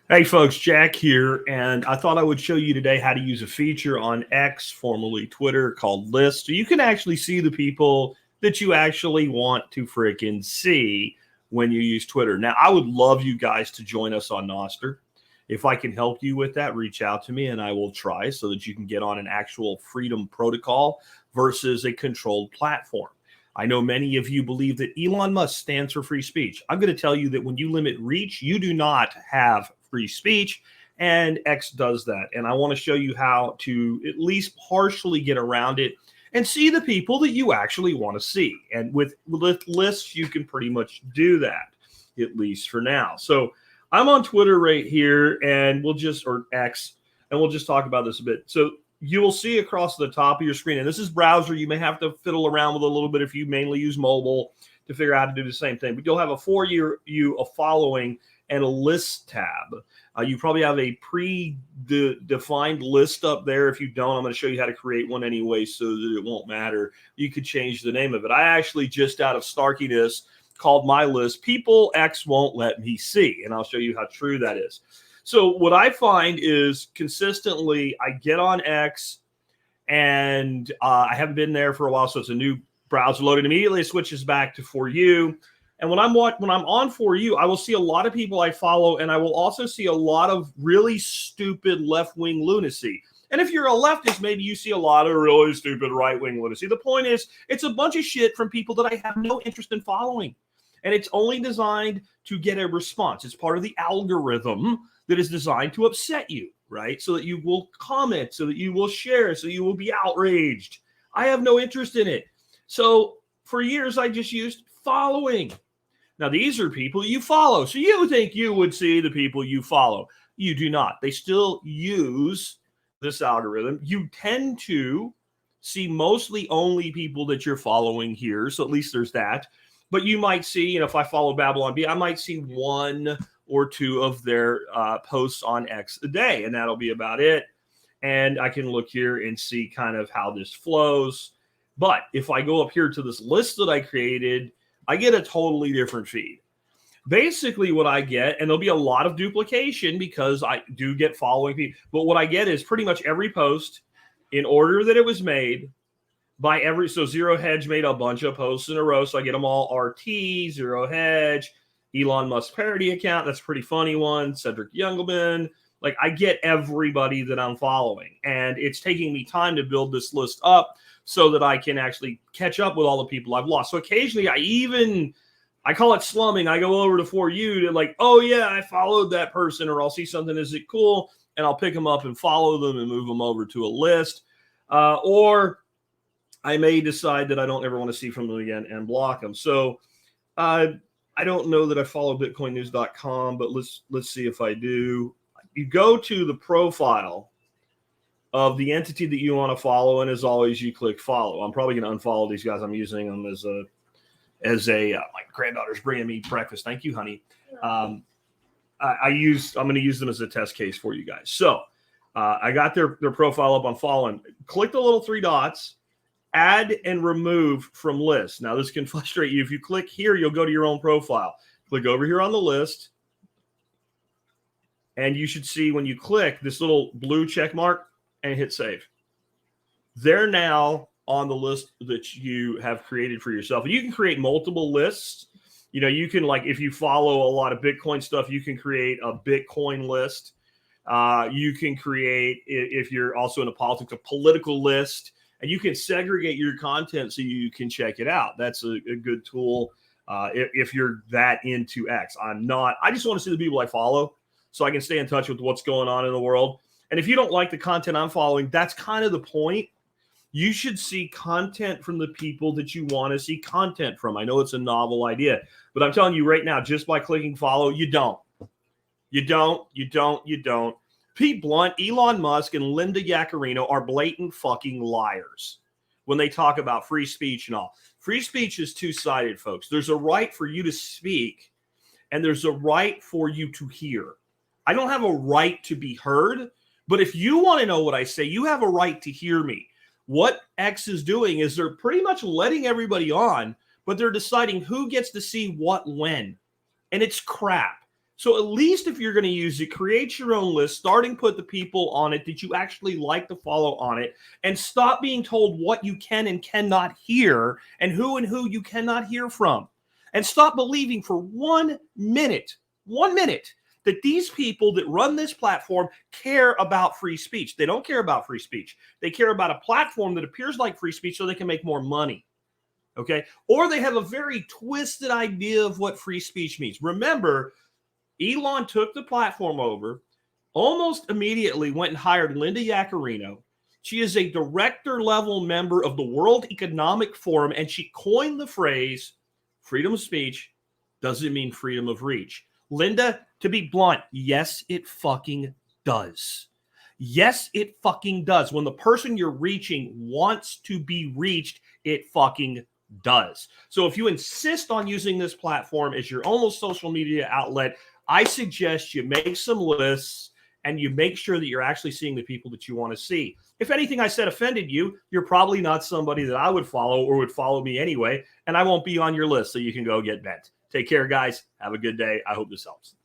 Hey folks, Jack here, and I thought I would show you today how to use a feature on X, formerly Twitter, called List. So you can actually see the people that you actually want to freaking see when you use Twitter. Now, I would love you guys to join us on Noster. If I can help you with that, reach out to me and I will try so that you can get on an actual freedom protocol versus a controlled platform. I know many of you believe that Elon Musk stands for free speech. I'm going to tell you that when you limit reach, you do not have free speech, and X does that. And I want to show you how to at least partially get around it and see the people that you actually want to see. And with lists, you can pretty much do that, at least for now. So I'm on Twitter right here, and or X, and we'll just talk about this a bit. So you will see across the top of your screen, and this is browser. You may have to fiddle around with a little bit if you mainly use mobile to figure out how to do the same thing. But you'll have a for you, a following, and a list tab. You probably have a pre-defined list up there. If you don't, I'm going to show you how to create one anyway so that it won't matter. You could change the name of it. I actually, just out of snarkiness, called my list People X Won't Let Me See, and I'll show you how true that is. So what I find is consistently I get on X, and I haven't been there for a while, so it's a new browser loaded. Immediately it switches back to For You. And when I'm on For You, I will see a lot of people I follow, and I will also see a lot of really stupid left-wing lunacy. And if you're a leftist, maybe you see a lot of really stupid right-wing lunacy. The point is, it's a bunch of shit from people that I have no interest in following. And it's only designed to get a response. It's part of the algorithm that is designed to upset you, right? So that you will comment, so that you will share, so you will be outraged. I have no interest in it. So for years, I just used following. Now, these are people you follow. So you think you would see the people you follow. You do not. They still use this algorithm. You tend to see mostly only people that you're following here. So at least there's that. But you might see, if I follow Babylon Bee, I might see one or two of their posts on X a day, and that'll be about it. And I can look here and see kind of how this flows. But if I go up here to this list that I created, I get a totally different feed. Basically what I get, and there'll be a lot of duplication because I do get following people, but what I get is pretty much every post in order that it was made by so Zero Hedge made a bunch of posts in a row, so I get them all RT, Zero Hedge, Elon Musk parody account, that's a pretty funny one, Cedric Youngelman. Like, I get everybody that I'm following, and it's taking me time to build this list up so that I can actually catch up with all the people I've lost. So occasionally I call it slumming. I go over to For You to like, oh yeah, I followed that person, or I'll see something, is it cool? And I'll pick them up and follow them and move them over to a list. Or I may decide that I don't ever want to see from them again and block them. So I don't know that I follow bitcoinnews.com, but let's see if I do. You go to the profile of the entity that you want to follow, and as always, you click follow. I'm probably going to unfollow these guys. I'm using them as a my granddaughter's bringing me breakfast. Thank you, honey. I'm going to use them as a test case for you guys. So I got their profile up. I'm following. Click the little three dots. Add and remove from list. Now, this can frustrate you. If you click here, you'll go to your own profile. Click over here on the list, and you should see when you click this little blue check mark and hit save. They're now on the list that you have created for yourself. And you can create multiple lists. You can, like, if you follow a lot of Bitcoin stuff, you can create a Bitcoin list. You can create, if you're also into politics, a political list. And you can segregate your content so you can check it out. That's a good tool if you're that into X. I'm not. I just want to see the people I follow so I can stay in touch with what's going on in the world. And if you don't like the content I'm following, that's kind of the point. You should see content from the people that you want to see content from. I know it's a novel idea, but I'm telling you right now, just by clicking follow, you don't. Pete Blunt, Elon Musk, and Linda Yaccarino are blatant fucking liars when they talk about free speech and all. Free speech is two-sided, folks. There's a right for you to speak, and there's a right for you to hear. I don't have a right to be heard, but if you want to know what I say, you have a right to hear me. What X is doing is they're pretty much letting everybody on, but they're deciding who gets to see what when. And it's crap. So at least if you're going to use it, create your own list, starting put the people on it that you actually like to follow on it, and stop being told what you can and cannot hear and who you cannot hear from. And stop believing for 1 minute, that these people that run this platform care about free speech. They don't care about free speech. They care about a platform that appears like free speech so they can make more money. Okay? Or they have a very twisted idea of what free speech means. Remember, Elon took the platform over, almost immediately went and hired Linda Yaccarino. She is a director level member of the World Economic Forum, and she coined the phrase freedom of speech doesn't mean freedom of reach. Linda, to be blunt, yes, it fucking does. Yes, it fucking does. When the person you're reaching wants to be reached, it fucking does. So if you insist on using this platform as your only social media outlet, I suggest you make some lists and you make sure that you're actually seeing the people that you want to see. If anything I said offended you, you're probably not somebody that I would follow or would follow me anyway, and I won't be on your list, so you can go get bent. Take care, guys. Have a good day. I hope this helps.